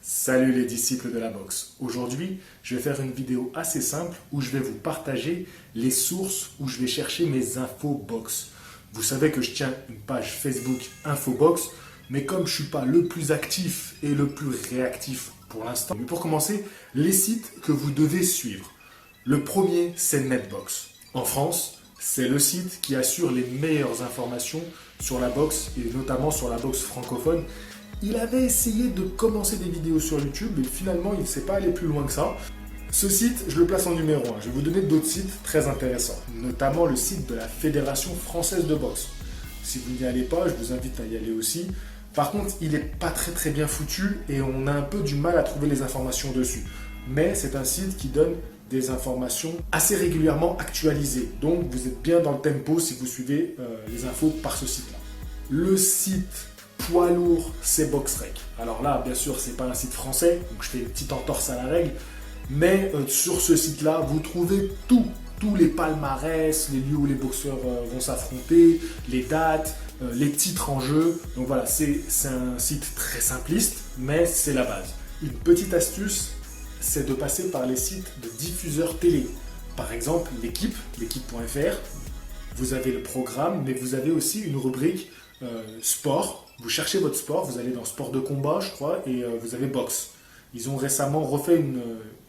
Salut les disciples de la boxe. Aujourd'hui, je vais faire une vidéo assez simple où je vais vous partager les sources où je vais chercher mes infos box. Vous savez que je tiens une page Facebook Infobox, mais comme je ne suis pas le plus actif et le plus réactif pour l'instant, mais pour commencer, les sites que vous devez suivre. Le premier, c'est Netbox. En France, c'est le site qui assure les meilleures informations sur la boxe et notamment sur la boxe francophone. Il avait essayé de commencer des vidéos sur YouTube, mais finalement, il ne s'est pas allé plus loin que ça. Ce site, je le place en numéro 1. Je vais vous donner d'autres sites très intéressants, notamment le site de la Fédération française de boxe. Si vous n'y allez pas, je vous invite à y aller aussi. Par contre, il n'est pas très bien foutu et on a un peu du mal à trouver les informations dessus. Mais c'est un site qui donne des informations assez régulièrement actualisées. Donc, vous êtes bien dans le tempo si vous suivez les infos par ce site-là. Le site poids lourd, c'est BoxRec. Alors là, bien sûr, c'est pas un site français, donc je fais une petite entorse à la règle. Mais sur ce site-là, vous trouvez tous les palmarès, les lieux où les boxeurs vont s'affronter, les dates, les titres en jeu. Donc voilà, c'est un site très simpliste, mais c'est la base. Une petite astuce, c'est de passer par les sites de diffuseurs télé. Par exemple, l'équipe.fr. Vous avez le programme, mais vous avez aussi une rubrique sport. Vous cherchez votre sport, vous allez dans sport de combat, je crois, et vous avez boxe. Ils ont récemment refait une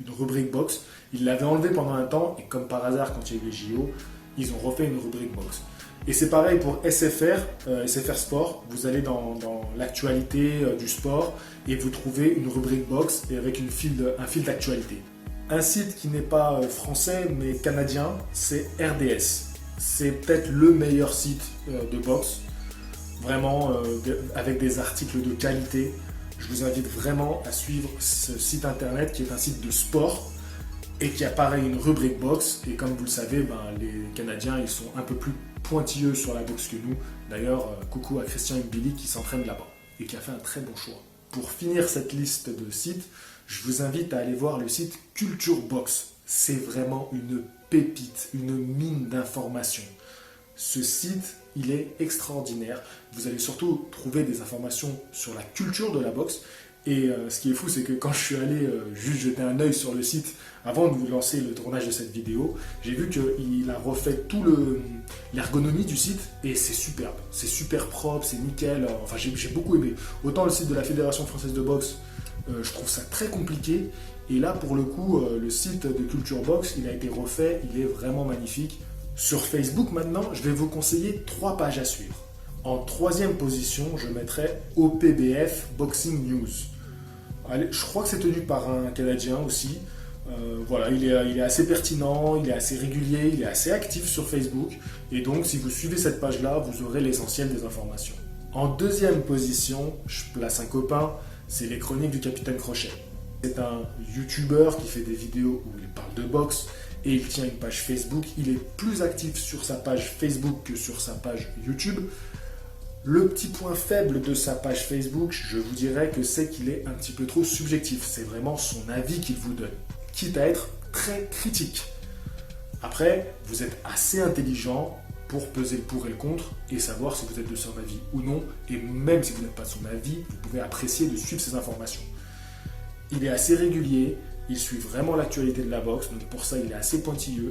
rubrique boxe. Ils l'avaient enlevé pendant un temps, et comme par hasard, quand il y a eu les JO, ils ont refait une rubrique boxe. Et c'est pareil pour SFR Sport. Vous allez dans l'actualité du sport et vous trouvez une rubrique boxe et avec un fil d'actualité. Un site qui n'est pas français mais canadien, c'est RDS. C'est peut-être le meilleur site de boxe. Vraiment avec des articles de qualité. Je vous invite vraiment à suivre ce site internet qui est un site de sport et qui a pareil une rubrique boxe. Et comme vous le savez, les Canadiens ils sont un peu plus pointilleux sur la boxe que nous. D'ailleurs, coucou à Christian Mbili qui s'entraîne là-bas et qui a fait un très bon choix. Pour finir cette liste de sites, je vous invite à aller voir le site Culture Box. C'est vraiment une pépite, une mine d'informations. Ce site, il est extraordinaire. Vous allez surtout trouver des informations sur la culture de la boxe. Et ce qui est fou, c'est que quand je suis allé juste jeter un œil sur le site avant de vous lancer le tournage de cette vidéo, j'ai vu qu'il a refait tout l'ergonomie du site et c'est superbe. C'est super propre, c'est nickel. Enfin, j'ai beaucoup aimé. Autant le site de la Fédération française de boxe, je trouve ça très compliqué. Et là, pour le coup, le site de Culture Box, il a été refait. Il est vraiment magnifique. Sur Facebook, maintenant, je vais vous conseiller 3 pages à suivre. En 3e position, je mettrai OPBF Boxing News. Allez, je crois que c'est tenu par un Canadien aussi. Voilà, il est assez pertinent, il est assez régulier, il est assez actif sur Facebook. Et donc, si vous suivez cette page-là, vous aurez l'essentiel des informations. En 2e position, je place un copain, c'est les chroniques du Capitaine Crochet. C'est un YouTuber qui fait des vidéos où il parle de boxe et il tient une page Facebook. Il est plus actif sur sa page Facebook que sur sa page YouTube. Le petit point faible de sa page Facebook, je vous dirais que c'est qu'il est un petit peu trop subjectif. C'est vraiment son avis qu'il vous donne, quitte à être très critique. Après, vous êtes assez intelligent pour peser le pour et le contre et savoir si vous êtes de son avis ou non. Et même si vous n'êtes pas de son avis, vous pouvez apprécier de suivre ses informations. Il est assez régulier, il suit vraiment l'actualité de la boxe, donc pour ça il est assez pointilleux.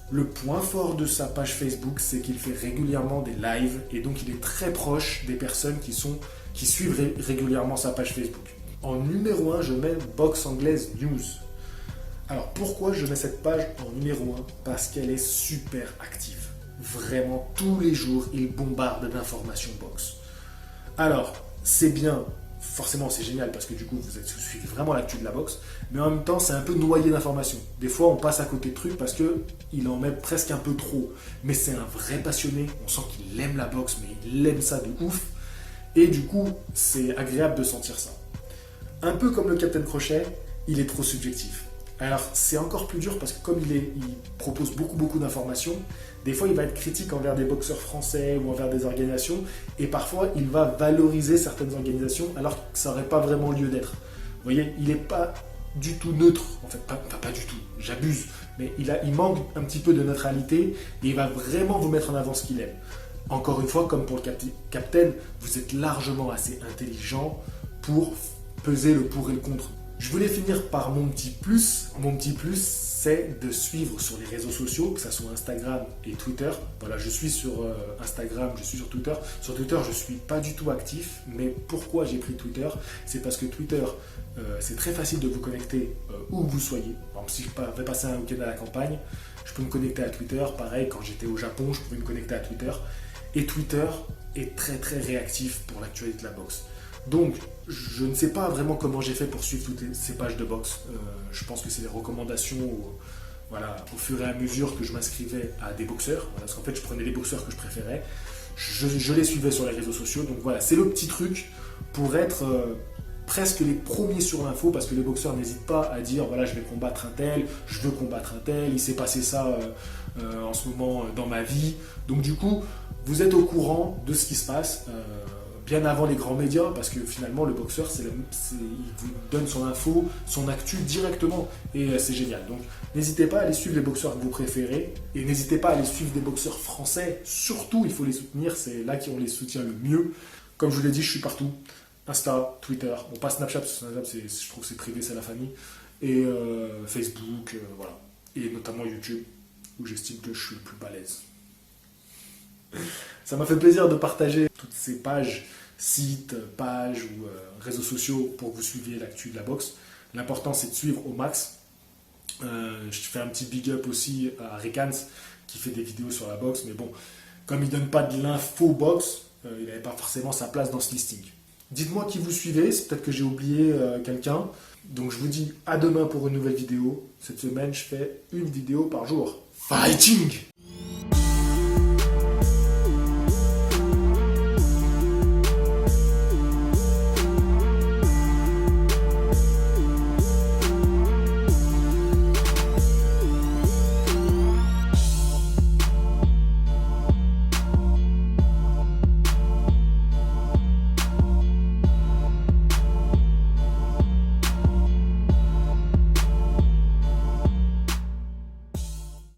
Le point fort de sa page Facebook, c'est qu'il fait régulièrement des lives et donc il est très proche des personnes qui suivent régulièrement sa page Facebook. En numéro 1, je mets Boxe Anglaise News. Alors pourquoi je mets cette page en numéro 1? Parce qu'elle est super active. Vraiment, tous les jours, il bombarde d'informations boxe. Alors, c'est bien. Forcément, c'est génial parce que du coup, vous suivez vraiment l'actu de la boxe, mais en même temps, c'est un peu noyé d'informations. Des fois, on passe à côté de trucs parce qu'il en met presque un peu trop. Mais c'est un vrai passionné, on sent qu'il aime la boxe, mais il aime ça de ouf. Et du coup, c'est agréable de sentir ça. Un peu comme le Capitaine Crochet, il est trop subjectif. Alors, c'est encore plus dur parce que comme il propose beaucoup d'informations, des fois, il va être critique envers des boxeurs français ou envers des organisations et parfois, il va valoriser certaines organisations alors que ça n'aurait pas vraiment lieu d'être. Vous voyez, il n'est pas du tout neutre, en fait, pas du tout, j'abuse, mais il manque un petit peu de neutralité et il va vraiment vous mettre en avant ce qu'il aime. Encore une fois, comme pour le Captain, vous êtes largement assez intelligent pour peser le pour et le contre. Je voulais finir par mon petit plus. Mon petit plus, c'est de suivre sur les réseaux sociaux, que ce soit Instagram et Twitter. Voilà, je suis sur Instagram, je suis sur Twitter. Sur Twitter, je ne suis pas du tout actif. Mais pourquoi j'ai pris Twitter? C'est parce que Twitter, c'est très facile de vous connecter où que vous soyez. Par exemple, si je vais passer un week-end à la campagne, je peux me connecter à Twitter. Pareil, quand j'étais au Japon, je pouvais me connecter à Twitter. Et Twitter est très très réactif pour l'actualité de la boxe. Donc, je ne sais pas vraiment comment j'ai fait pour suivre toutes ces pages de boxe. Je pense que c'est des recommandations au fur et à mesure que je m'inscrivais à des boxeurs. Voilà, parce qu'en fait, je prenais les boxeurs que je préférais. Je les suivais sur les réseaux sociaux. Donc voilà, c'est le petit truc pour être presque les premiers sur l'info, parce que les boxeurs n'hésitent pas à dire voilà, je vais combattre un tel, je veux combattre un tel, il s'est passé ça en ce moment dans ma vie. Donc du coup, vous êtes au courant de ce qui se passe. Bien avant les grands médias, parce que finalement le boxeur, il vous donne son info, son actu directement, et c'est génial. Donc n'hésitez pas à aller suivre les boxeurs que vous préférez, et n'hésitez pas à aller suivre des boxeurs français, surtout il faut les soutenir, c'est là qu'on les soutient le mieux. Comme je vous l'ai dit, je suis partout, Insta, Twitter, bon pas Snapchat, parce que Snapchat je trouve que c'est privé, c'est la famille, et Facebook, voilà, et notamment YouTube, où j'estime que je suis le plus balèze. Ça m'a fait plaisir de partager toutes ces pages, sites, pages ou réseaux sociaux pour que vous suiviez l'actu de la boxe. L'important, c'est de suivre au max. Je fais un petit big up aussi à Rekans qui fait des vidéos sur la boxe, mais bon, comme il ne donne pas de l'info boxe, il n'avait pas forcément sa place dans ce listing. Dites-moi qui vous suivez, c'est peut-être que j'ai oublié quelqu'un. Donc je vous dis à demain pour une nouvelle vidéo. Cette semaine, je fais une vidéo par jour. Fighting!